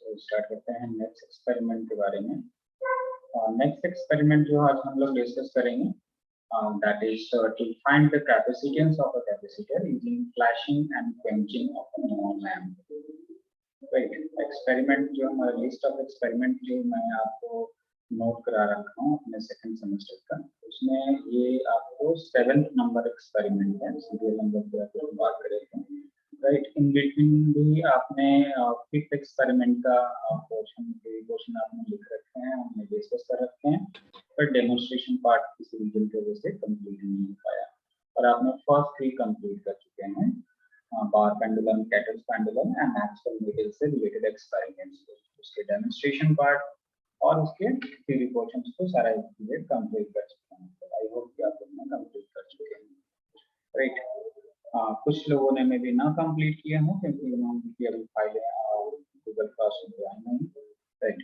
तो स्टार्ट करते हैं नेक्स्ट एक्सपेरिमेंट के बारे में। नेक्स्ट एक्सपेरिमेंट जो आज हम लोग डिस्कस करेंगे that is to find the capacitance of a capacitor using flashing and quenching of a neon lamp. Right, experiment जो हमारा लिस्ट ऑफ एक्सपेरिमेंट जो मैं आपको नोट करा रखा हूँ अपने सेकंड सेमेस्टर का, उसमें ये आपको 7th नंबर एक्सपेरिमेंट है। सीरियल नंबर पर अगर बात करें तो राइट, इन बिटवीन भी आपने 5th एक्सपेरिमेंट का क्वेश्चन आपने लिख रखे हैं, हमने डिस्कस कर रखे हैं, पर डेमोन्स्ट्रेशन पार्ट किसी रीजन की वजह से कंप्लीट नहीं हो पाया और आपने फर्स्ट 3 कंप्लीट कर चुके हैं, bar pendulum, Kater's pendulum and Maxwell needle से रिलेटेड एक्सपेरिमेंट्स। उसके डेमोन्स्ट्रेशन पार्ट और उसके थ्योरी पोर्शंस को सारा एक्सपीरियंस कंप्लीट कर चुके हैं। तो आई होप कि आप लोग कंप्लीट कर चुके हैं। राइट, कुछ लोगों ने मे भी ना कंप्लीट किया हो क्योंकि उनकी अभी फाइलें गूगल क्लासरूम पे आई नहीं। राइट,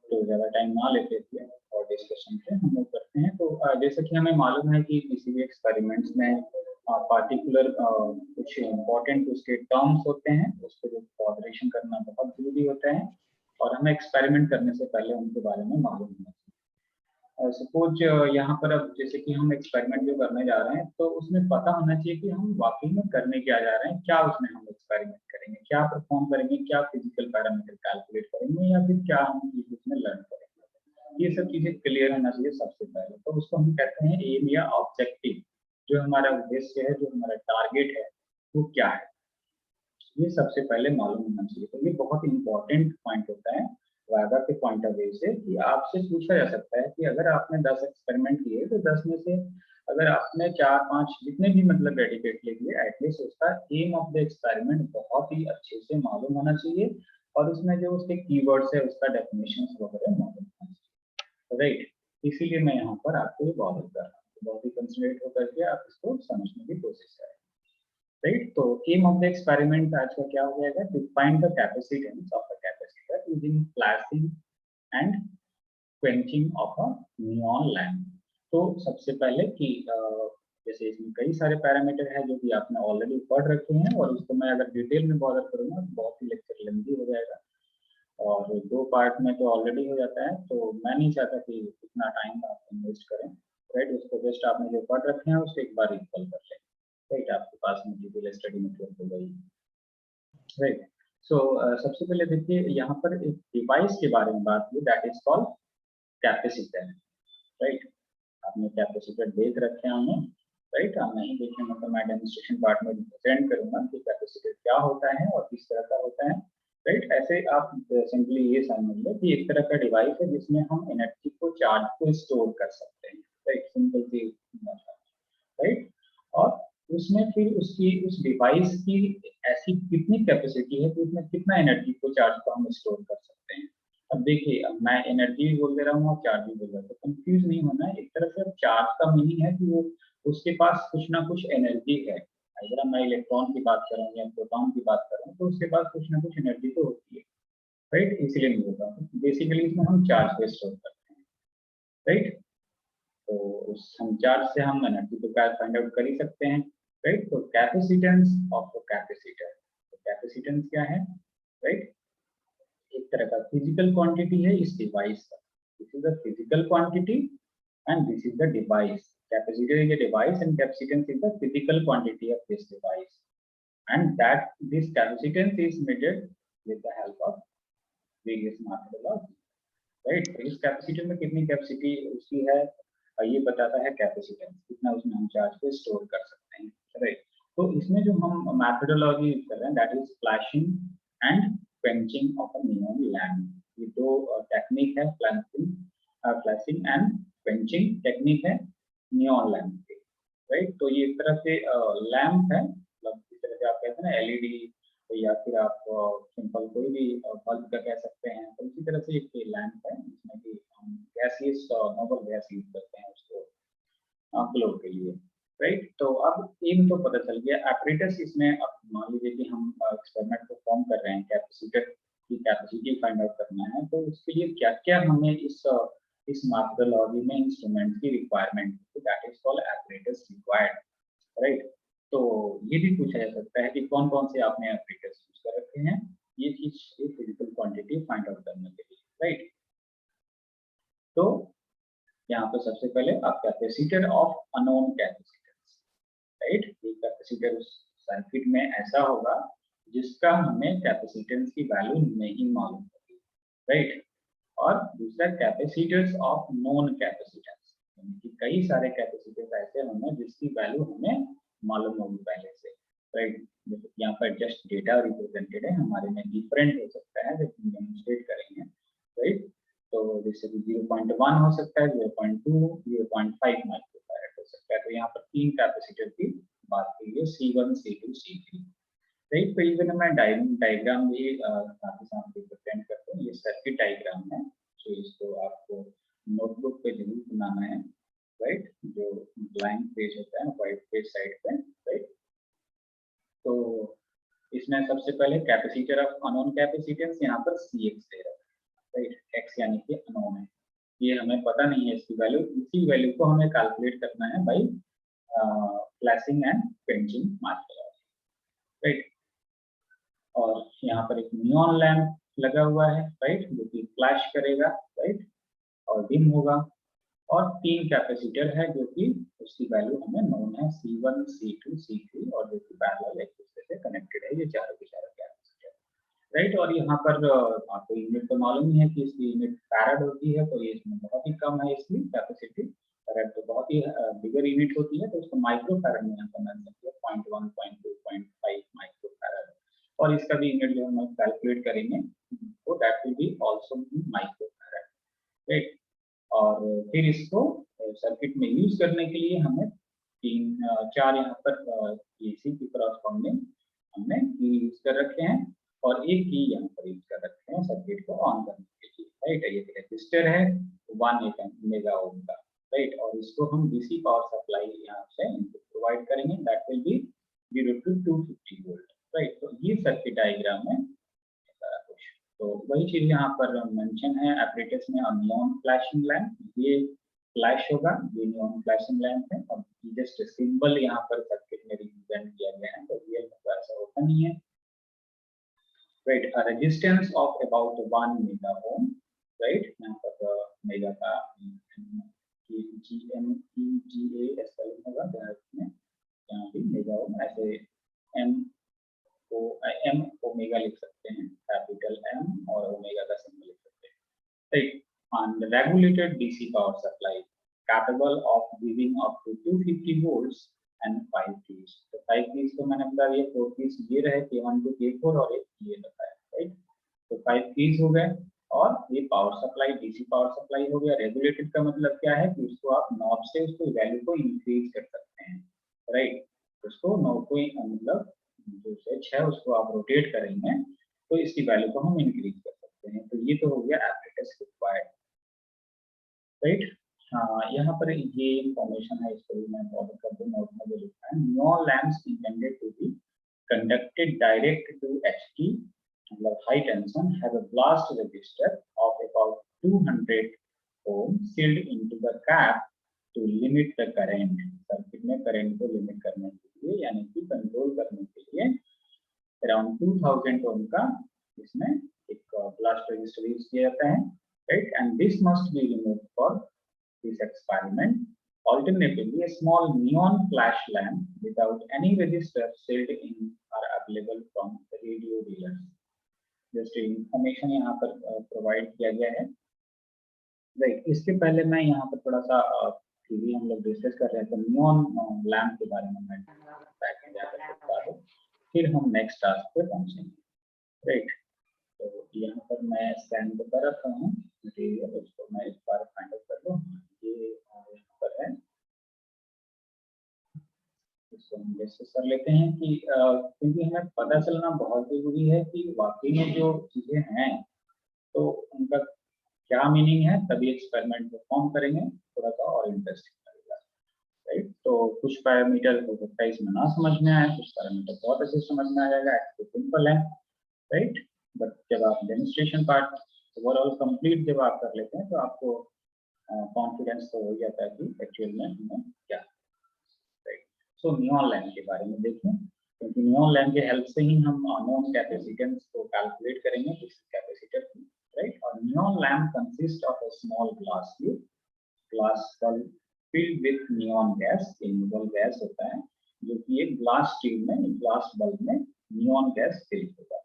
तो ज़्यादा टाइम ना लेते थे और डिस्कशन पे हम लोग करते हैं। तो जैसे कि हमें मालूम है कि किसी भी एक्सपेरिमेंट्स में पार्टिकुलर कुछ इम्पोर्टेंट उसके टर्म्स होते हैं, उसको जो कॉर्पोरेशन करना बहुत जरूरी होता है और हमें एक्सपेरिमेंट करने से पहले उनके बारे में मालूम होना चाहिए। सपोज यहाँ पर अब जैसे कि हम एक्सपेरिमेंट जो करने जा रहे हैं तो उसमें पता होना चाहिए कि हम वाकई में करने क्या जा रहे हैं, क्या उसमें हम एक्सपेरिमेंट करेंगे, क्या परफॉर्म करेंगे, क्या फिजिकल पैरामीटर कैलकुलेट करेंगे या फिर क्या हम चीज उसमें लर्न करेंगे। ये सब चीजें क्लियर होना चाहिए सबसे पहले। तो उसको हम कहते हैं एम या ऑब्जेक्टिव, जो हमारा उद्देश्य है, जो हमारा टारगेट है वो क्या है, ये सबसे पहले मालूम होना चाहिए। तो ये बहुत इंपॉर्टेंट पॉइंट होता है वाइवा के पॉइंट ऑफ व्यू से कि आपसे पूछा जा सकता है कि अगर आपने 10 एक्सपेरिमेंट किए तो 10 में से अगर आपने 4-5 जितने भी मतलब डेडिकेटली किए, एटलीस्ट उसका एम ऑफ द एक्सपेरिमेंट बहुत ही अच्छे से मालूम होना चाहिए और उसमें जो उसके कीवर्ड्स है उसका डेफिनेशन वगैरह मालूम होना चाहिए। राइट, इसीलिए मैं यहाँ पर आपको ये बॉदर कर रहा हूँ, बहुत ही कंसंट्रेट होकर के आप इसको समझने की कोशिश करें। राइट, तो एम ऑफ द एक्सपेरिमेंट आज का क्या हो जाएगा, to find the capacitance of a capacitor using flashing and quenching of a neon lamp. तो सबसे पहले कि जैसे इसमें कई सारे पैरामीटर है जो कि आपने ऑलरेडी पढ़ रखे हैं और उसको मैं अगर डिटेल में बॉदर करूंगा तो बहुत ही लेक्चर लेंदी हो जाएगा और 2 पार्ट में तो ऑलरेडी हो जाता है, तो मैं नहीं चाहता कि इतना टाइम आप इन्वेस्ट करें। राइट, उसको जस्ट आपने जो पढ़ रखे हैं उसको एक बार रिकॉल कर लें। राइट, आपके पास मटेरियल स्टडी मटेरियल हो गई। राइट, सो सबसे पहले देखिए यहाँ पर एक डिवाइस के बारे में बात की, that is called capacitor. Right, आपने कैपेसिटर देख रखे होंगे। राइट, आप नहीं देखें मतलब मैं डेमोन्स्ट्रेशन पार्ट में प्रेजेंट करूंगा कि कैपेसिटर क्या होता है और किस तरह का होता है। राइट, ऐसे आप सिंपली ये समझ लो कि एक तरह का डिवाइस है जिसमें हम एनर्जी को, चार्ज को स्टोर कर सकते हैं। राइट, सिंपल सी। राइट, और उसमें फिर उसकी उस डिवाइस की ऐसी कितनी कैपेसिटी है कि उसमें कितना एनर्जी को, चार्ज को हम स्टोर कर सकते हैं। अब देखिए, अब मैं एनर्जी भी बोल दे रहा हूँ और चार्ज भी बोल रहा हूँ, तो कंफ्यूज नहीं होना है। एक तरह से अब चार्ज का मीनिंग है कि वो उसके पास कुछ ना कुछ एनर्जी है। अगर मैं इलेक्ट्रॉन की बात करूँ या प्रोटॉन की बात करूँ तो उसके पास कुछ ना कुछ एनर्जी तो होती है। राइट, इसलिए नहीं होता, बेसिकली इसमें हम चार्ज को स्टोर करते हैं। राइट, तो उस हम चार्ज से हम एनर्जी को फाइंड आउट कर ही सकते हैं। राइट, तो कैपेसिटेंस ऑफ कैपेसिटर, तो कैपेसिटेंस क्या है। राइट, एक तरह का फिजिकल क्वांटिटी है इस डिवाइस का। This is the physical quantity and this is the device. Capacitor is a device and capacitance is the physical quantity of this device and that this capacitance is measured with the help of various methodology. Right, तो इस capacitor में कितनी capacity उसकी है ये बताता है capacitance, कितना उसमें हम चार्ज को स्टोर कर सकते हैं। राइट, तो इसमें जो हम मेथोडोलॉजी यूज कर रहे हैं that is flashing and quenching of a neon lamp. ये 2 टेक्निक है, फ्लैशिंग एंड क्वेंचिंग टेक्निक है नियॉन लैम्प की। राइट, तो ये एक तरह से लैम्प है, मतलब इस तरह से आप कहते हैं ना एलईडी या फिर आप सिंपल कोई भी बल्ब का कह सकते हैं, तो इसी तरह से एक लैम्प है जिसमें कि हम गैसियस नोबल गैस यूज करते हैं उसको ग्लो के लिए। राइट, तो अब एम तो पता चल गया। एपरेटस इसमें अब मान लीजिए कि हम एक्सपेरिमेंट परफॉर्म कर रहे हैं, कैपेसिटर की कैपेसिटी फाइंड आउट करना है, तो उसके लिए क्या क्या हमें इस मेथोडोलॉजी में इंस्ट्रूमेंट की requirement, that is called apparatus required. Right, तो ये भी पूछा जा सकता है कि कौन कौन से आपने एपरेटस यूज कर रखे हैं। ये चीज फिजिकल क्वांटिटी फाइंड आउट करने के लिए, राइट। तो यहाँ पे सबसे पहले आप capacitor of unknown capacitance, right. ये कैपेसिटर सर्किट में ऐसा होगा जिसका हमें कैपेसिटेंस की वैल्यू नहीं मालूम होगी, राइट। और दूसरा कैपेसिटर्स ऑफ नोन कैपेसिटेंस, यानी कि कई सारे कैपेसिटर्स ऐसे होंगे जिसकी वैल्यू हमें मालूम होगी पहले से, राइट। यहाँ पर जस्ट डेटा रिप्रेजेंटेड है, हमारे में डिफरेंट हो सकता है जब हम डेमोंस्ट्रेट करेंगे, राइट। तो जैसे कि 0.1 हो सकता है, 0.2, 0.5 माइक्रोफैरड हो सकता है। तो यहाँ पर 3 कैपेसिटर की बात की है, C1, C2, C3, राइट। तो इवन मैं डायग्राम भी साथ ही साथ रिप्रेजेंट करता हूँ। ये सर्किट डायग्राम है, तो इसको आपको नोटबुक पे जरूर बनाना है, राइट। जो ब्लैंक पेज होता है व्हाइट पेज साइड पे, राइट। तो इसमें सबसे पहले कैपेसिटर ऑफ अननोन कैपेसिटेंस यहाँ पर CX दे रहा है, राइट। X यानी कि अननोन है, ये हमें पता नहीं है इसकी वैल्यू। इसी वैल्यू को हमें कैलकुलेट करना है by flashing and pinching method, right. और यहाँ पर एक नियॉन लैंप लगा हुआ है, राइट, जो कि फ्लैश करेगा, राइट, और डिम होगा। और 3 कैपेसिटर है जो कि उसकी वैल्यू हमें नोन है, C1, C2, C3, और जो कि पैरेलल एक दूसरे से कनेक्टेड है, ये चारों के चारों कैपेसिटर, राइट। और यहाँ पर आपको यूनिट तो मालूम ही है कि इसकी यूनिट फैराड होती है, तो ये इसमें बहुत ही कम है इसकी कैपेसिटी। फैराड तो बहुत ही बिगर यूनिट होती है, तो उसको माइक्रो फैराड में यहाँ पर मेंशन किया, 0.1, 0.2, 0.5 माइक्रो फैराड। और इसका भी यूनिट जो हम कैलकुलेट करेंगे तो that will be also micro farad, right. और फिर इसको सर्किट में यूज करने के लिए हमें 4 यहाँ पर AC की करस्पॉन्डिंग हमने की यूज कर रखे हैं, और एक की यहाँ पर यूज कर रखे हैं सर्किट को ऑन करने के लिए, राइट। ये रेजिस्टर है 1 मेगा ओम का, राइट। और इसको हम DC पावर सप्लाई यहाँ से प्रोवाइड करेंगे, that will be 0 to 250 volt, right. तो ये सर्किट डायग्राम है सारा कुछ। तो वही चीज यहाँ पर मेंशन है एपरेटस में, नियॉन फ्लैशिंग लैंप, ये फ्लैश होगा, ये नियॉन फ्लैशिंग लैंप है, और जस्ट सिंबल यहाँ पर सर्किट में रिप्रेजेंट किया गया है, तो रियल में तो ऐसा होता नहीं है, right. A resistance of about 1 mega ohm, right. यहाँ पर मेगा का GMEGA स्पेलिंग होगा, यहाँ भी मेगा ओम, ऐसे एम ओमेगा लिख सकते हैं, कैपिटल M और ओमेगा का सिंबल लिख सकते हैं, right. And regulated DC power supply capable of giving up to 250 volts and 5 keys. तो 5 keys तो मैंने बता दिया, 4 keys ये रहे, K1 to K4, और एक ये बताया, राइट। तो 5 keys हो गए, और ये power supply DC power supply हो गया। रेगुलेटेड का मतलब क्या है कि उसको आप नॉब से उसको वैल्यू को इंक्रीज कर सकते हैं, राइट। उसको नॉब को मतलब जो स्विच है उसको आप रोटेट करेंगे तो इसकी वैल्यू को हम इंक्रीज कर सकते हैं। तो ये तो हो गया एपरेटस रिक्वायर्ड, राइट। हाँ, यहाँ पर ये इंफॉर्मेशन है, इसको भी मैं बॉर्डर कर दूँ, नोट में जो लिखा है, neon lamps intended to be conducted direct to HT, मतलब high tension, have a blast register of about 200 ohm sealed into the cap to limit the current। Circuit में करंट को लिमिट करने के लिए, यानी कि कंट्रोल करने के लिए अराउंड 2000 ohm का इसमें एक ब्लास्ट रजिस्टर यूज किया जाता है, right, and this must be removed for this experiment. Alternatively, a small neon flash lamp without any resistor sold in are available from radio dealers. Just information यहाँ पर provide किया गया है, right. इसके पहले मैं यहाँ पर थोड़ा सा हम लोग डिस्कस कर रहे थे नियॉन लैम्प के बारे में, मैं फिर हम नेक्स्ट टास्क पे पहुंचेंगे, राइट। तो यहाँ पर मैं स्कैन तो कर रखा हूँ मटेरियल, उसको मैं इस बार फाइंड आउट कर लूँ, ये यहाँ पर है, इसको हम डिस्कस कर लेते हैं कि क्योंकि हमें पता चलना बहुत जरूरी है कि वाकई में जो चीजें हैं तो उनका क्या मीनिंग है, तभी एक्सपेरिमेंट परफॉर्म करेंगे, थोड़ा सा और इंटरेस्टिंग लगेगा, राइट। तो कुछ पैरामीटर हो सकता है इसमें ना समझ में आए, कुछ पैरामीटर बहुत अच्छे समझ में आ जाएगा, तो सिंपल है, राइट। बट जब आप डेमोन्स्ट्रेशन पार्ट ओवरऑल कंप्लीट जब आप कर लेते हैं तो आपको कॉन्फिडेंस तो हो जाता है कि एक्चुअल में हमें क्या, राइट। सो नियॉन लैम्प के बारे में देखें, क्योंकि नियॉन लैम्प के हेल्प से ही हम नॉन कैपेसिटेंस को कैलकुलेट करेंगे कैपेसिटर की, राइट। और neon lamp consist of a small glass tube, glass bulb filled with neon gas, neon gas होता है जो कि एक ग्लास ट्यूब में, ग्लास बल्ब में नियॉन गैस फिल होगा,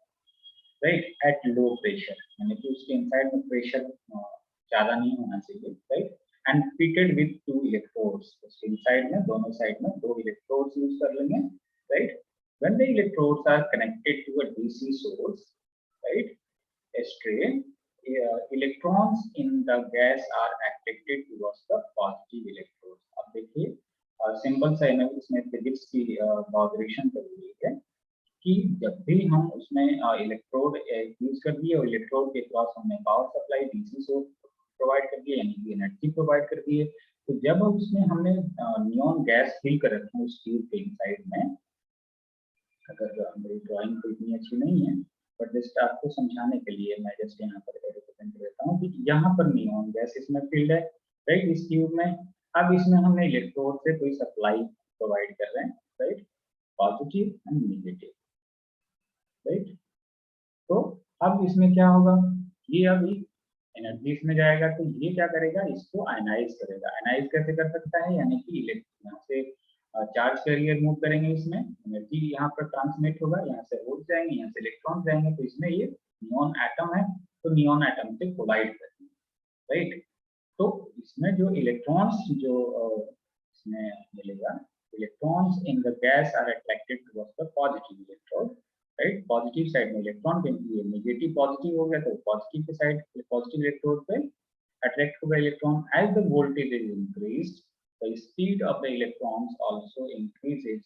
राइट, एट लो प्रेशर, यानी कि उसके इनसाइड में प्रेशर ज्यादा नहीं होना चाहिए, right, and fitted with two electrodes, उसके इनसाइड में दोनों साइड में दो इलेक्ट्रोड्स यूज कर लेंगे, right. When the electrodes are connected to a DC source, right, straight, electrons in the gas are attracted towards the positive electrodes. अब देखिए simple सा इसमें फिजिक्स की ऑब्जर्वेशन कर रही है कि जब भी हम उसमें इलेक्ट्रोड यूज कर दिए और इलेक्ट्रोड के क्रॉस हमने power supply DC source provide कर दिया, यानी कि एनर्जी प्रोवाइड कर दी है, तो जब उसमें हमने नियॉन गैस फिल कर रखी है उस ट्यूब के इनसाइड में, अगर मेरी ड्राइंग तो इतनी अच्छी नहीं है बट जस्ट आपको समझाने के लिए मैं जस्ट यहाँ पर रिप्रेजेंट करता हूँ कि यहाँ पर नियॉन गैस इसमें फील्ड है, राइट, इस ट्यूब में। अब इसमें हमने इलेक्ट्रोड से कोई सप्लाई प्रोवाइड कर रहे हैं, right, positive and negative, right. तो अब इसमें क्या होगा, ये अभी एनर्जी इसमें जाएगा तो ये क्या करेगा, इसको आयनाइज करेगा। आयनाइज कैसे कर सकता है, यानी कि यहाँ से चार्ज कैरियर मूव करेंगे, इसमें एनर्जी यहाँ पर ट्रांसमिट होगा, यहाँ से होल जाएंगे, यहाँ से इलेक्ट्रॉन जाएंगे, तो इसमें ये नियॉन एटम है तो नियॉन एटम से कोलाइड करेंगे, राइट। तो इसमें जो इलेक्ट्रॉन्स जो इसमें मिलेगा, electrons in the gas are attracted towards the positive electrode, right, positive side में इलेक्ट्रॉन, क्योंकि ये नेगेटिव पॉजिटिव हो गया तो पॉजिटिव के साइड पॉजिटिव इलेक्ट्रोड पे अट्रैक्ट होगा electron. As the voltage is increased, the speed of the electrons also increases,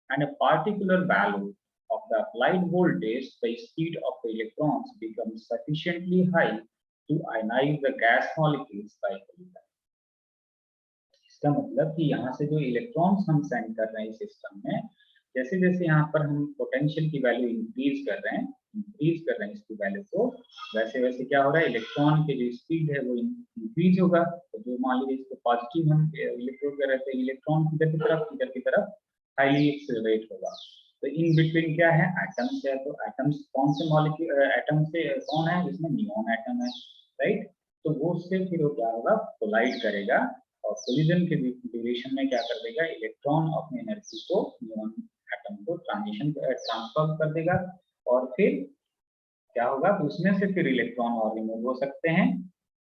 and a particular value of the applied voltage, the speed of the electrons becomes sufficiently high to ionize the gas molecules by electron. इसका मतलब कि यहाँ से जो electrons हम send कर रहे हैं सिस्टम में, जैसे जैसे यहाँ पर हम पोटेंशियल की वैल्यू इंक्रीज कर रहे हैं इसकी वैल्यू को, वैसे वैसे क्या हो रहा है, इलेक्ट्रॉन की जो स्पीड है वो इंक्रीज होगा। तो जो मान लीजिए इसको पॉजिटिव हम इलेक्ट्रोड कर रहे थे, इलेक्ट्रॉन इधर की तरफ हाईली एक्सेलरेट होगा। तो इन बिटवीन क्या है, एटम्स है, तो एटम्स कौन से मॉलिक्यूल एटम से कौन है, इसमें नियॉन एटम है, राइट। तो वो उससे फिर वो क्या होगा, कोलाइड करेगा और कोलिजन के ड्यूरेशन में क्या कर देगा, इलेक्ट्रॉन अपनी एनर्जी को नियॉन एटम को ट्रांसफर कर देगा, और फिर क्या होगा, तो उसमें से फिर इलेक्ट्रॉन और रिमूव हो सकते हैं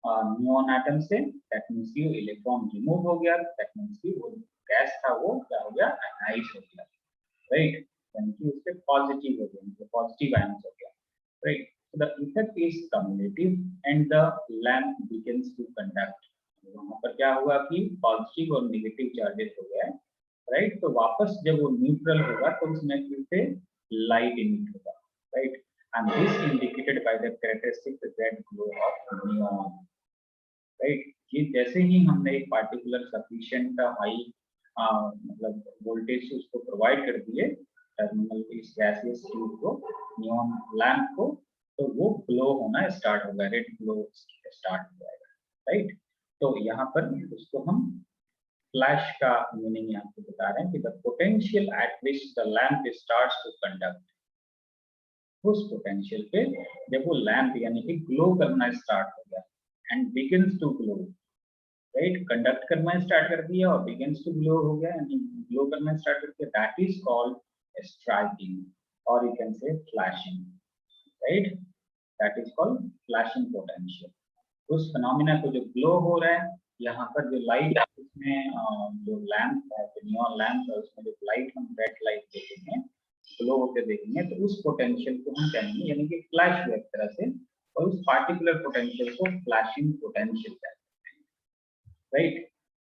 नियॉन एटम से। दैट मींस कि इलेक्ट्रॉन रिमूव हो गया, दैट मींस कि वो गैस था वो क्या हो गया, आयनाइज हो गया, राइट, यानी कि उसके पॉजिटिव हो गया, पॉजिटिव आयन हो गया, right. So the effect is cumulative and the lamp begins to conduct. वहां पर क्या हुआ कि पॉजिटिव और नेगेटिव चार्जेस हो गया, राइट। तो वापस जब वो न्यूट्रल होगा तो उसमें फिर से लाइट इमिट होगा, right, and this indicated by the characteristic red glow of neon, right. ये जैसे ही हमने एक पार्टिकुलर सफिशिएंट हाई मतलब वोल्टेज उसको प्रोवाइड कर दिए टर्मिनल इस गैसियस ट्यूब को, नियॉन लैंप को, तो वो ग्लो होना स्टार्ट होगा, रेड ग्लो स्टार्ट हो जाएगा, राइट। तो यहाँ पर उसको हम फ्लैश का मीनिंग आपको बता रहे हैं कि the potential at which the lamp starts to conduct, उस पोटेंशियल पे जब वो लैंप यानी कि ग्लो करना स्टार्ट हो गया, and begins to glow, right, conduct करना स्टार्ट कर दिया और बिगिंस टू ग्लो हो गया, यानी ग्लो करना स्टार्ट कर दिया, दैट इज कॉल्ड स्ट्राइकिंग और you can say flashing, right, that is called flashing potential. उस फिनोमिना को जो ग्लो हो रहा है, यहाँ पर जो लाइट उसमें जो लैंप है, नियॉन लैंप है, उसमें जो लाइट हम रेड लाइट देखेंगे, ग्लो होते देखेंगे, तो उस पोटेंशियल को हम कहेंगे यानी कि फ्लैश हुआ एक तरह से, और उस पार्टिकुलर पोटेंशियल को फ्लैशिंग पोटेंशियल कहते हैं, राइट।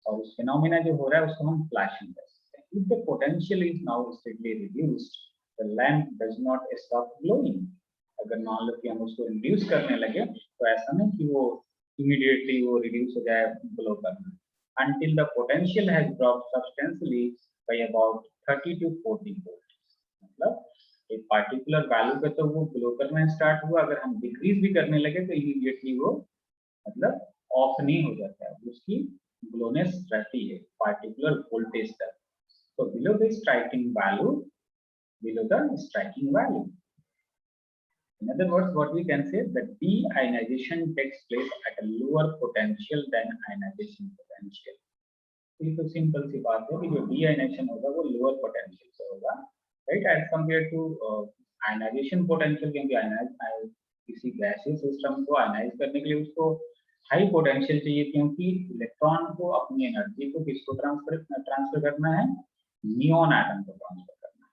और उस फिनोमिना जो हो रहा है उसको हम फ्लैशिंग कहते हैं। If the potential is now strictly reduced, the lamp does not stop glowing. अगर मान लो कि हम उसको रिड्यूस करने लगे तो ऐसा नहीं कि वो इमीडिएटली वो रिड्यूस हो जाए ग्लो करना, until the potential has dropped substantially by about 30 to 40 volt। मतलब एक पार्टिकुलर वैल्यू पे तो वो ग्लो करना स्टार्ट हुआ, अगर हम डिक्रीज भी करने लगे तो इमीडिएटली वो मतलब ऑफ नहीं हो जाता है, उसकी ग्लोनेस रहती है पार्टिकुलर वोल्टेज तक। तो below the striking value below the striking value. In other words, what we can say that deionization takes place at a lower potential than ionization potential. ये तो सिंपल सी बात है कि जो डीआयनाइजेशन होगा वो लोअर पोटेंशियल से होगा, right, as compare to ionization potential, क्योंकि किसी गैसीय सिस्टम को आयनाइज करने के लिए उसको हाई पोटेंशियल चाहिए, क्योंकि इलेक्ट्रॉन को अपनी एनर्जी को किसको ट्रांसफर करना है, नियॉन एटम को ट्रांसफर करना है,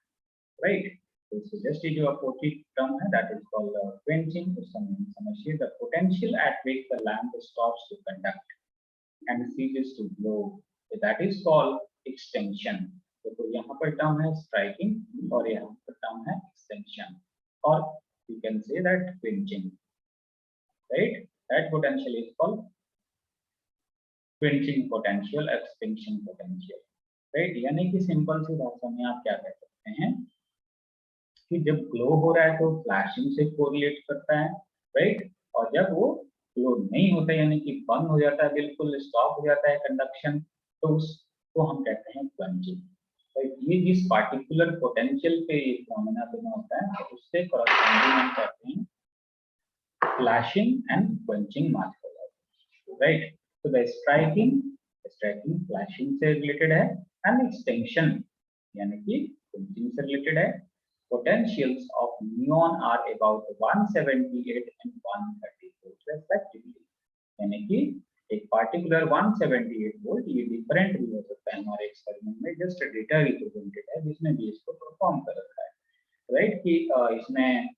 राइट। तो जस्ट ये जो अपोजिट टर्म है दैट इज कॉल्ड क्वेंचिंग। उस समय समझिए the potential at which the lamp stops to conduct and ceases to glow, that is called extinction। तो यहाँ पर टर्म है स्ट्राइकिंग और यहाँ पर टर्म है एक्सटेंशन, और you can say that quenching, right? That potential is called quenching potential, extinction potential, right? यानी कि सिंपल सी भाषा में आप क्या कह सकते हैं कि जब ग्लो हो रहा है तो फ्लैशिंग से कोरिलेट करता है, राइट, और जब वो ग्लो नहीं होता यानी कि बंद हो जाता है, बिल्कुल स्टॉप हो जाता है कंडक्शन, तो उसको हम कहते हैं क्वेंचिंग, राइट। ये जिस पार्टिकुलर पोटेंशियल पे ये फिनोमेना होता है तो उससे कॉरेस्पॉन्डिंग हम कहते हैं flashing and quenching mark, right. तो द स्ट्राइकिंग फ्लैशिंग से रिलेटेड है, एंड एक्सटेंशन यानी कि क्वेंचिंग से रिलेटेड है। Potentials of neon are about 178 and 130 volts respectively, यानी कि एक पार्टिकुलर 178 वोल्ट, ये डिफरेंट भी हो सकता है हमारे एक्सपेरिमेंट में, जस्ट डेटा रिप्रेजेंटेड है जिसमें भी इसको परफॉर्म कर रखा है, राइट, कि इसमें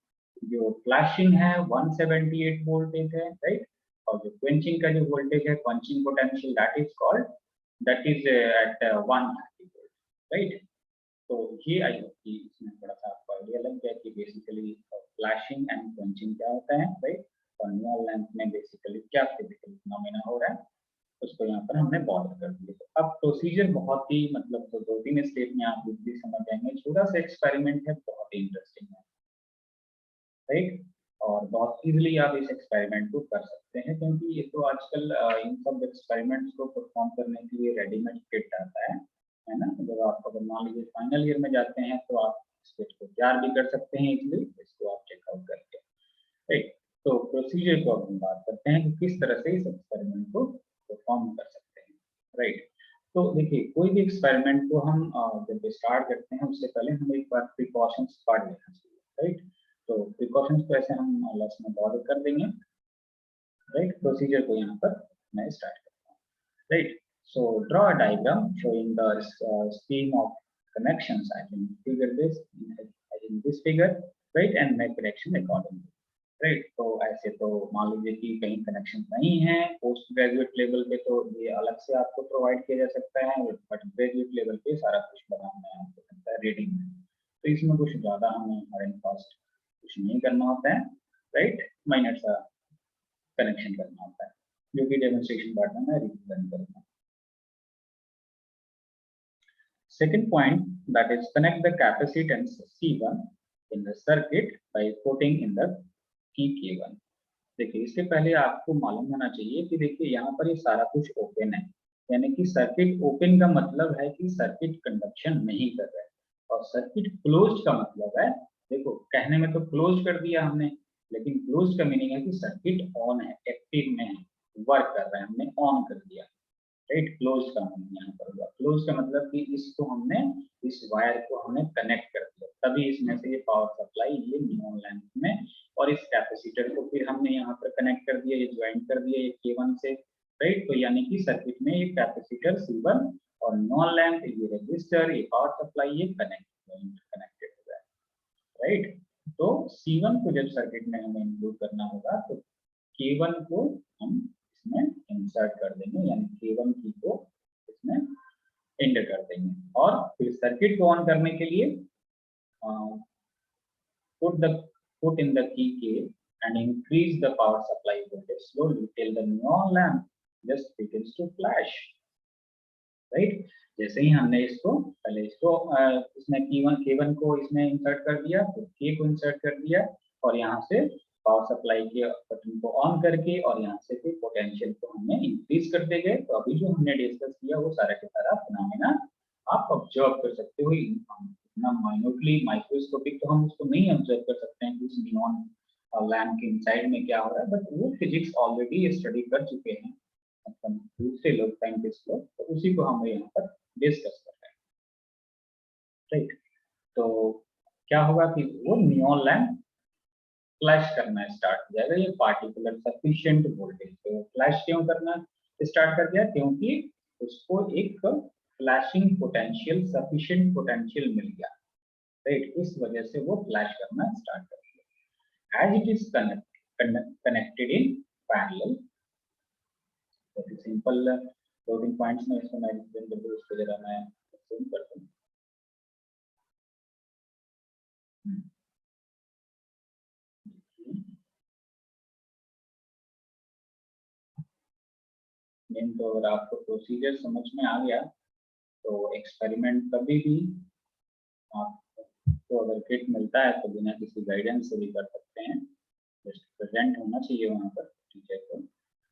जो फ्लैशिंग है 178 वोल्टेज है, राइट, और जो क्वेंचिंग का जो वोल्टेज है, quenching potential that is at 130 volt, right. तो ये आई होप कि इसमें थोड़ा सा आपको आइडिया लग गया कि बेसिकली फ्लैशिंग एंड क्वेंचिंग क्या होता है, राइट, और नियॉन लैंप में बेसिकली क्या फिजिकल फिनोमेना हो रहा है उसको यहाँ पर हमने बॉर्डर कर दिया। तो अब प्रोसीजर बहुत ही मतलब तो 2-3 स्टेप में आप इजीली समझ जाएंगे, छोटा सा एक्सपेरिमेंट है, बहुत ही इंटरेस्टिंग है, राइट, और बहुत इजीली आप इस एक्सपेरिमेंट को कर सकते हैं, क्योंकि ये तो आजकल इन सब एक्सपेरिमेंट्स को परफॉर्म करने के लिए रेडीमेड किट आता है ना। जब आप अगर मान लीजिए फाइनल ईयर में जाते हैं तो आप इस किट को तैयार भी कर सकते हैं इजीली, इसको आप चेकआउट करके, राइट। तो प्रोसीजर को अब हम बात करते हैं कि किस तरह से इस एक्सपेरिमेंट को परफॉर्म कर सकते हैं, राइट। तो देखिए कोई भी एक्सपेरिमेंट को हम जब स्टार्ट करते हैं उससे पहले हम एक बार प्रिकॉशंस पढ़ लेना चाहिए, राइट। तो प्रिकॉशंस को ऐसे हम लेसन में बॉर्डर कर देंगे, राइट। प्रोसीजर को यहाँ पर मैं स्टार्ट करता हूँ, right. So draw a diagram showing the scheme of connections. I can figure this in this figure, right, and make correction accordingly, right. तो ऐसे तो मान लीजिए कि कहीं कनेक्शन नहीं है पोस्ट ग्रेजुएट लेवल पे, तो ये अलग से आपको प्रोवाइड किया जा सकता है, बट ग्रेजुएट लेवल पे सारा कुछ बनाना है आपको सकता है रेडी में, तो इसमें कुछ ज़्यादा हमें हार्ड एंड फास्ट कुछ नहीं करना होता है, राइट, माइनर सा कनेक्शन करना होता है, जो कि डेमोन्स्ट्रेशन पार्ट में मैं रिप्रेजेंट करूँगा। Second point, that is connect the capacitance C1 in the circuit by putting in the key K1। देखिए इससे पहले आपको मालूम होना चाहिए कि देखिए यहाँ पर ये सारा कुछ ओपन है, यानी कि सर्किट ओपन का मतलब है कि सर्किट कंडक्शन नहीं कर रहा है, और सर्किट क्लोज्ड का मतलब है, देखो कहने में तो क्लोज कर दिया हमने, लेकिन क्लोज का मीनिंग है कि सर्किट ऑन है, एक्टिव में है, वर्क कर रहा है, हमने ऑन कर दिया, राइट। क्लोज का मतलब यहाँ पर हुआ, क्लोज का मतलब कि इसको हमने इस वायर को हमने कनेक्ट कर दिया, तभी इसमें से ये पावर सप्लाई ये नियॉन लैंप में, और इस कैपेसिटर को फिर हमने यहाँ पर कनेक्ट कर दिया, ये ज्वाइंट कर दिया ये K1 से, राइट। तो यानी कि सर्किट में ये कैपेसिटर C1 और नियॉन लैंप ये रजिस्टर ये पावर सप्लाई ये कनेक्टेड हो गया, राइट। तो C1 को जब सर्किट में हमें इंक्लूड करना होगा तो K1 को हम इसमें इंसर्ट कर देंगे, यानी K1 की को इसमें एंटर कर देंगे, और फिर सर्किट को ऑन करने के लिए put in the key K and increase the power supply voltage slowly till the neon lamp just begins to flash, right। जैसे ही हमने इसको पहले इसको इसमें K1 को इसमें इंसर्ट कर दिया, फिर K को इंसर्ट कर दिया, और यहाँ से पावर सप्लाई के बटन को ऑन करके और यहाँ से फिर पोटेंशियल को हमने इंक्रीज करते गए। तो अभी जो हमने डिस्कस किया वो सारा के सारा फिनोमेना आप ऑब्जर्व कर सकते हो ना माइन्यूटली माइक्रोस्कोपिक तो हम उसको नहीं ऑब्जर्व कर सकते हैं कि उस नियॉन लैम्प के इनसाइड में क्या हो रहा है, बट वो फिजिक्स ऑलरेडी स्टडी कर चुके हैं मतलब दूसरे लोग, साइंटिस्ट लोग, तो उसी को हम यहाँ पर डिस्कस कर रहे हैं, राइट। तो क्या होगा कि वो नियॉन लैम्प फ्लैश करना स्टार्ट हो जाएगा, ये पार्टिकुलर सफिशिएंट वोल्टेज पे फ्लैश क्यों करना स्टार्ट कर दिया, क्योंकि उसको एक फ्लैशिंग पोटेंशियल, सफिशिएंट पोटेंशियल मिल गया, राइट। इस वजह से वो फ्लैश करना स्टार्ट कर दिया। As it is connected in parallel, बहुत ही सिंपल 2-3 पॉइंट्स में इसको मैं एक्सप्लेन करके उसको जरा मैं एक्सप्लेन करता हूँ। मेन तो अगर आपको प्रोसीजर समझ में आ गया तो एक्सपेरिमेंट कभी भी आपको अगर किट मिलता है तो बिना किसी गाइडेंस से भी कर सकते हैं, जस्ट प्रेजेंट होना चाहिए वहाँ पर टीचर को,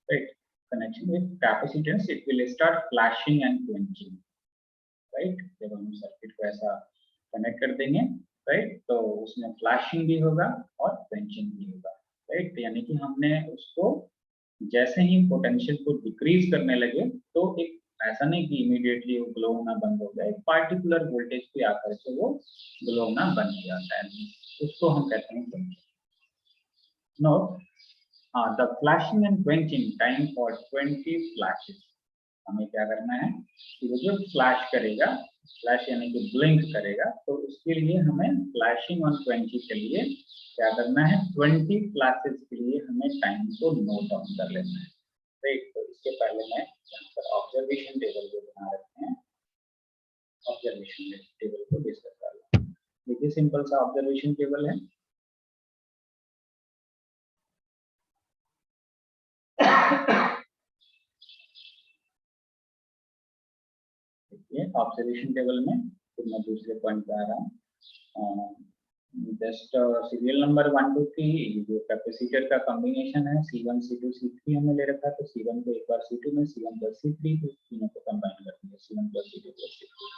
right. Connection with capacitance, it will start flashing and quenching, right. जब हम सर्किट को ऐसा कनेक्ट कर देंगे, राइट, तो उसमें फ्लैशिंग भी होगा और क्वेंचिंग भी होगा, राइट। यानी कि हमने उसको जैसे ही पोटेंशियल को डिक्रीज करने लगे तो एक ऐसा नहीं कि इमीडिएटली वो ग्लो होना बंद हो गया, एक पार्टिकुलर वोल्टेज पे आकर के वो ग्लो होना बंद हो जाता है, उसको हम कहते हैं quenching. No, the flashing and quenching time for 20 flashes, हमें क्या करना है कि वो जो फ्लैश करेगा, फ्लैश यानी कि ब्लिंक करेगा, तो उसके लिए हमें फ्लैशिंग और क्वेंचिंग के लिए क्या करना है, 20 फ्लैशेस के लिए हमें टाइम को नोट डाउन कर लेना है, राइट। तो इसके पहले मैं यहाँ पर ऑब्जर्वेशन टेबल को बना रखते हैं, ऑब्जर्वेशन टेबल को डिस्कस कर लेते हैं। देखिए सिंपल सा ऑब्जर्वेशन टेबल है, देखिए ऑब्जर्वेशन टेबल में फिर मैं दूसरे पॉइंट पे आ रहा हूँ। जस्ट सीरियल नंबर 1 2 3 जो कैपेसिटर का कॉम्बिनेशन है C1 C2 C3 हमने ले रखा है, तो C1 को एक बार C2 में, C1 प्लस C3, तो तीनों को कंबाइन कर देंगे, C1 plus C2 plus C3,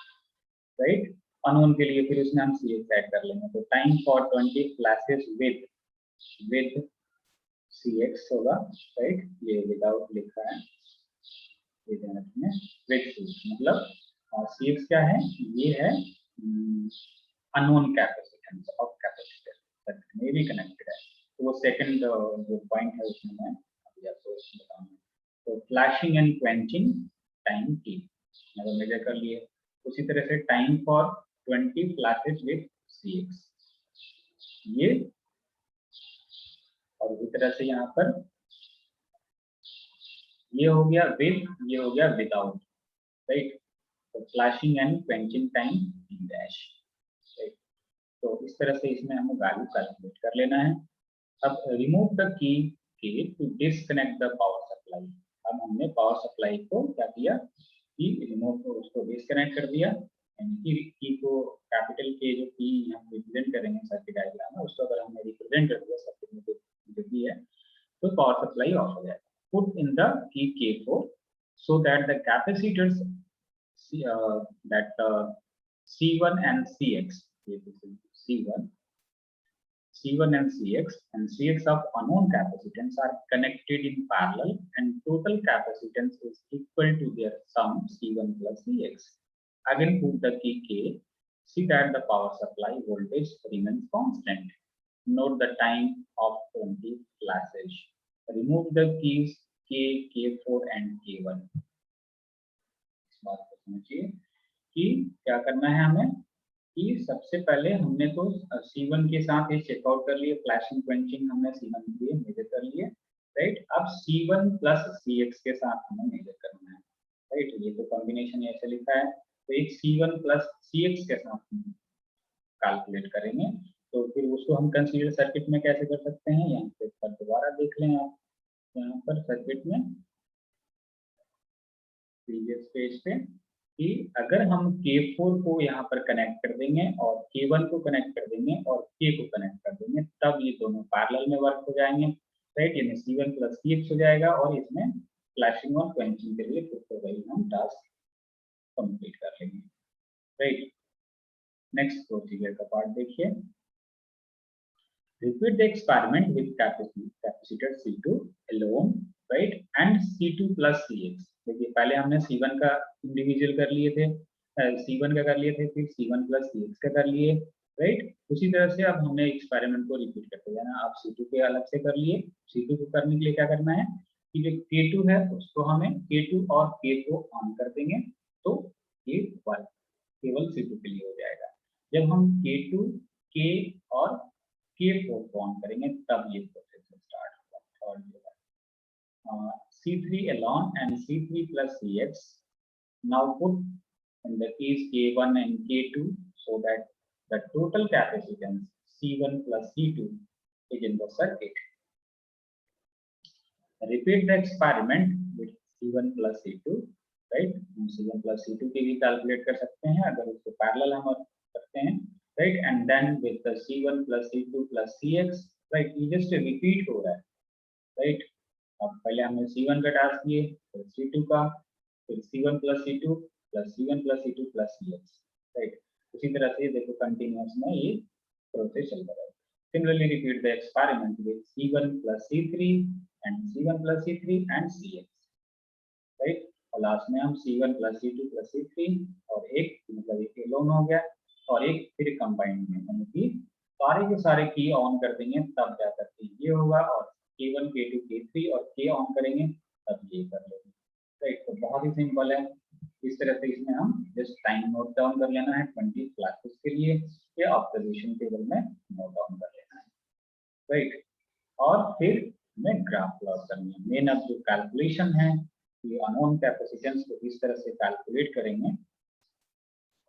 right. Unknown के लिए फिर उसमें हम CX ऐड कर लेंगे, तो time for 20 flashes with CX होगा, राइट। ये विदाउट लिखा है, ये ध्यान रखना, विद मतलब CX क्या है, ये है unknown capacitance of capacitor, circuit में भी कनेक्टेड है, तो वो सेकंड जो पॉइंट है उसमें मैं अभी आपको बताऊंगा। तो flashing and quenching time T मतलब मेजर कर लिए, उसी तरह से time for 20 flashes with CX, ये, और उसी तरह से यहाँ पर ये हो गया विद, ये हो गया विदाउट, राइट। तो flashing and quenching time T dash, right. तो इस तरह से इसमें हमें वैल्यू कैलकुलेट कर लेना है। अब remove the key to disconnect the power supply, अब हमने पावर सप्लाई को क्या किया कि रिमूव को उसको डिस्कनेक्ट कर दिया, यानी कि की को कैपिटल के जो की हम रिप्रेजेंट करेंगे सर्किट डायग्राम में, उसको अगर हमने रिप्रेजेंट कर दिया सर्किट में जो दी है, तो पावर सप्लाई ऑफ हो जाएगा। Put in the key K4 so that the capacitors that C1 and CX, C1 and CX of unknown capacitance are connected in parallel and total capacitance is equal to their sum C1 plus CX. Again put the key K, see that the power supply voltage remains constant. Note the time of 20 flashes. Remove the keys K, K4 and K1. इस बात को समझिए कि क्या करना है हमें कि सबसे पहले हमने तो C1 के साथ ये चेकआउट कर लिए, फ्लैशिंग क्वेंचिंग हमने C1 के लिए मेजर कर लिए, राइट। अब C1 प्लस CX के साथ हमें मेजर करना है, राइट। ये तो कॉम्बिनेशन ऐसे लिखा है, तो एक C1 प्लस CX के साथ हम कैलकुलेट करेंगे, तो फिर उसको हम कंसीडर सर्किट में कैसे कर सकते हैं, यहाँ पे पर दोबारा देख लें आप, यहाँ पर सर्किट में प्रीवियस पेज पे कि अगर हम K4 को यहाँ पर कनेक्ट कर देंगे और K1 को कनेक्ट कर देंगे और K को कनेक्ट कर देंगे, तब ये दोनों पैरेलल में वर्क हो जाएंगे, राइट। यानी C1 प्लस CX हो जाएगा और इसमें फ्लैशिंग और क्वेंचिंग के लिए फिर से वही हम टास्क कंप्लीट कर लेंगे, राइट। नेक्स्ट प्रोसीजर का पार्ट देखिए। Repeat the experiment with capacitor C2 alone, right, and C2 plus Cx। देखिए पहले हमने C1 का इंडिविजुअल कर लिए थे, C1 का कर लिए थे, फिर C1 plus Cx का कर लिए, राइट। उसी तरह से अब हमने एक्सपेरिमेंट को रिपीट करते जाना। आप C2 के अलग से कर लिए। C2 को करने के लिए क्या करना है कि जो K2 है उसको हमें K2 और K को ऑन कर देंगे तो ये केवल C2 के लिए हो जाएगा। जब हम K2, K और K4 को ऑन करेंगे तब ये प्रोसेस स्टार्ट होगा। और C3 alone and C3 plus Cx now put in the keys K1 and K2 so that the total capacitance C1 plus C2 is in the circuit. Repeat the experiment with C1 plus C2, right? हम C1 plus C2 की भी calculate कर सकते हैं अगर उसको parallel हम करते हैं, right? And then with the C1 plus C2 plus Cx, right? ये just repeat हो रहा है, right? अब पहले हमने C1 का टास्क किए, फिर C2 का, फिर C1 plus C2 plus C1 plus C2 plus Cx, right? उसी तरह से देखो कंटिन्यूअस में ये प्रोसेस चल रहा है। Similarly, repeat the experiment with C1 plus C3 and C1 plus C3 and Cx, right? और लास्ट में हम C1 plus C2 plus C3 और एक मतलब एक एलोन हो गया और एक फिर कंबाइंड में, यानी कि सारे के सारे की ऑन कर देंगे तब जाकर के ये होगा और K1, K2, K3 और K ऑन करेंगे तब ये कर लेंगे, राइट। तो बहुत ही सिंपल है। इस तरह से इसमें हम जस्ट टाइम नोट डाउन कर लेना है 20 क्लासेस के लिए, या ऑब्जर्वेशन टेबल में नोट डाउन कर लेना है, राइट। और फिर हमें ग्राफ प्लॉट करनी है। मेन अब जो कैलकुलेशन है ये अननोन कैपेसिटेंस को इस तरह से कैलकुलेट करेंगे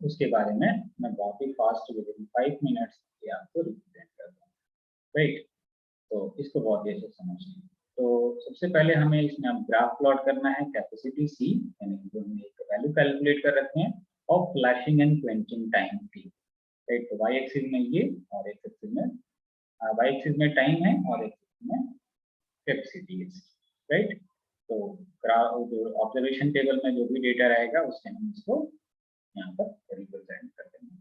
उसके बारे में मैं बहुत ही फास्ट विद इन 5 मिनट्स ये आपको रिप्रेजेंट कर दूँ, राइट। तो इसको बहुत ही अच्छे से समझिए। तो सबसे पहले हमें इसमें अब ग्राफ प्लॉट करना है कैपेसिटी C, यानी जो हमने एक वैल्यू कैलकुलेट कर रखे हैं, और flashing and quenching time T, right. तो y एक्सिस में ये और x एक्सिस में y एक्सिस में टाइम है और x एक्सिस में कैपेसिटी है, राइट। तो ग्राफ जो ऑब्जर्वेशन टेबल में जो भी डेटा रहेगा उससे हम इसको यहाँ पर रिप्रेजेंट कर देंगे,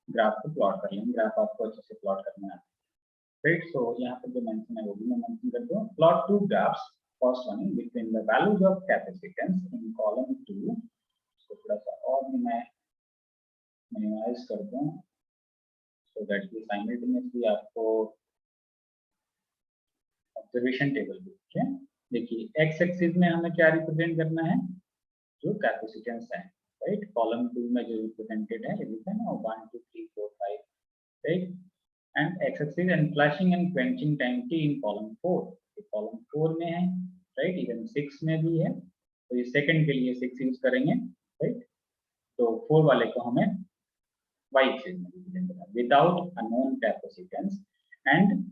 ग्राफ को प्लॉट कर लेंगे। ग्राफ आपको अच्छे से प्लॉट करना है, राइट। सो यहाँ पर जो मेंशन है वो भी मैं मेंशन कर दूँ। Plot two graphs, first one between the values of capacitance in column 2, इसको थोड़ा सा और भी मैं मिनिमाइज कर दूँ सो दैट ये साइमल्टेनियसली आपको ऑब्जर्वेशन टेबल देखिए। देखिए एक्स एक्सिस में हमें क्या रिप्रेजेंट करना है, जो कैपेसिटेंस है, राइट। कॉलम 2 में जो रिप्रेजेंटेड है ये लिखा है ना 1 2 3 4 5, right. And x axis and flashing and quenching time T in column 4, ये कॉलम 4 में है, राइट। इवन 6 में भी है, तो ये सेकंड के लिए 6 यूज करेंगे, राइट। तो 4 वाले को हमें y एक्सिस में रिप्रेजेंट करना है without unknown capacitance, and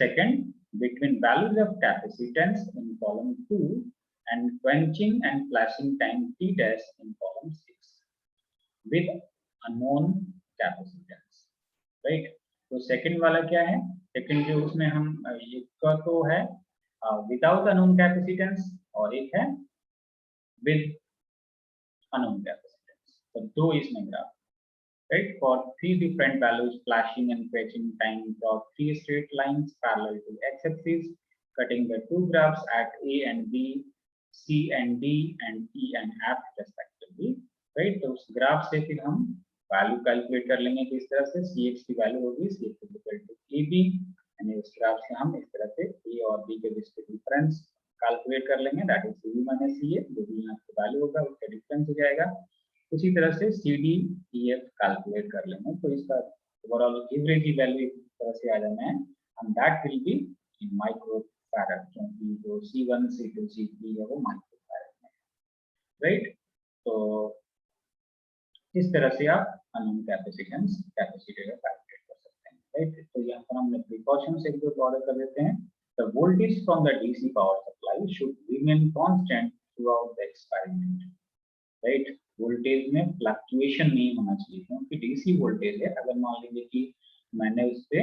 second between values of capacitance in column 2 and quenching and flashing time T dash in column 6 with unknown capacitance, right। तो सेकंड वाला क्या है, सेकंड जो उसमें हम एक का तो है विदाउट अननोन कैपेसिटेंस और एक है विद अननोन कैपेसिटेंस, तो दो इसमें graph, right, for 3 different values flashing and quenching time draw 3 straight lines parallel to x-axis cutting the two graphs at A and B, C and D and E and F respectively, right। तो उस graph से फिर हम value calculate कर लेंगे किस तरह से, Cx की वैल्यू होगी Cx इक्वल टू AB, यानी उस ग्राफ से हम इस तरह से A और B के बीच के डिफरेंस कैलकुलेट कर लेंगे, that is CB minus CA, जो भी यहाँ पे वैल्यू होगा उसका डिफरेंस हो जाएगा। उसी तरह से CDEF कैलकुलेट कर लेंगे, तो इसका ओवरऑल एवरेज वैल्यू इस तरह से आ जाना है, and that will be in microfarad, क्योंकि जो C1 C2 C3 है वो माइक्रोफैरड में, राइट। तो इस तरह से आप अननोन कैपेसिटेंस कैपेसिटर का कैलकुलेट कर सकते हैं, राइट। तो यहाँ पर हमने प्रिकॉशंस एक दो ऑर्डर कर देते हैं। The voltage from the DC power supply should remain constant through out the experiment, right. Voltage में फ्लक्चुएशन नहीं होना चाहिए, क्योंकि डीसी वोल्टेज है। अगर मान लीजिए कि मैंने उस पे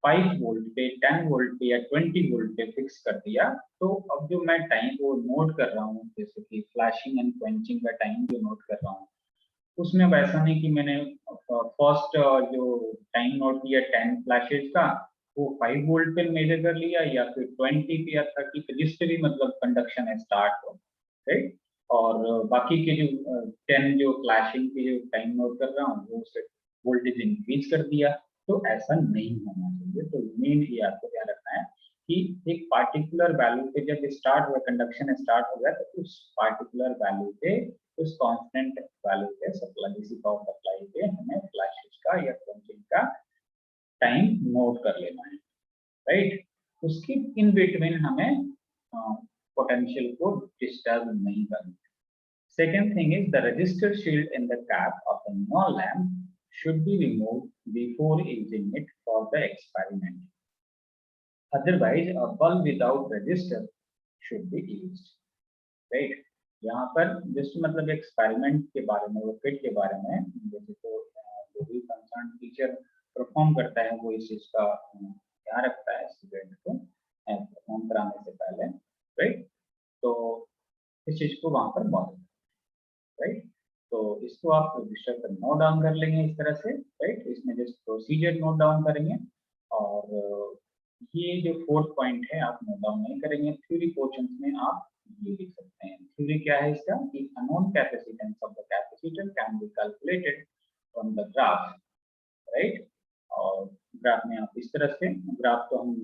5 वोल्ट पे 10 वोल्ट पे या 20 वोल्ट पे फिक्स कर दिया, तो अब जो मैं टाइम को नोट कर रहा हूँ, जैसे कि फ्लैशिंग एंड क्वेंचिंग का टाइम जो नोट कर रहा हूँ, उसमें वैसा नहीं कि मैंने फर्स्ट जो टाइम नोट किया 10 फ्लैशेज का, वो 5 वोल्ट पे मेजर कर लिया या फिर 20 पे या 30 पे, जिससे भी मतलब कंडक्शन है स्टार्ट हो, राइट। और बाकी के जो 10 जो फ्लैशिंग के जो टाइम नोट कर रहा हूँ वो उससे वोल्टेज इंक्रीज कर दिया। तो ऐसा नहीं होना चाहिए। तो मेन ये आपको ध्यान रखना है कि एक पार्टिकुलर वैल्यू पे जब स्टार्ट हुआ, कंडक्शन स्टार्ट हो गया, तो उस पार्टिकुलर वैल्यू पे, उस कांस्टेंट वैल्यू पे सप्लाई, डीसी पावर सप्लाई पे हमें फ्लैशेज का या पंचिंग का टाइम नोट कर लेना है, राइट। उसकी इन बिटवीन हमें पोटेंशियल को डिस्टर्ब नहीं करना। Second thing is the resistor shield in the cap of the neon lamp should be removed before using it for the experiment. Otherwise, a bulb without resistor should be used. Right? यहाँ पर just मतलब experiment के बारे में, fit के बारे में, जैसे तो जो भी कंसर्न टीचर परफॉर्म करता है वो इस चीज का ध्यान रखता है स्टूडेंट को परफॉर्म कराने से पहले, राइट। तो इस चीज को वहां पर मॉडल, राइट। तो इसको आप रजिस्टर पर नोट डाउन कर लेंगे इस तरह से, राइट। इसमें जस्ट प्रोसीजर नोट डाउन करेंगे। और ये जो फोर्थ पॉइंट है आप नोट डाउन नहीं करेंगे, थ्योरी पोर्शन में आप ये लिख सकते हैं। थ्योरी क्या है इसका कि unknown capacitance of the capacitor can be calculated from the graph, right. और ग्राफ में आप इस तरह से, ग्राफ तो हम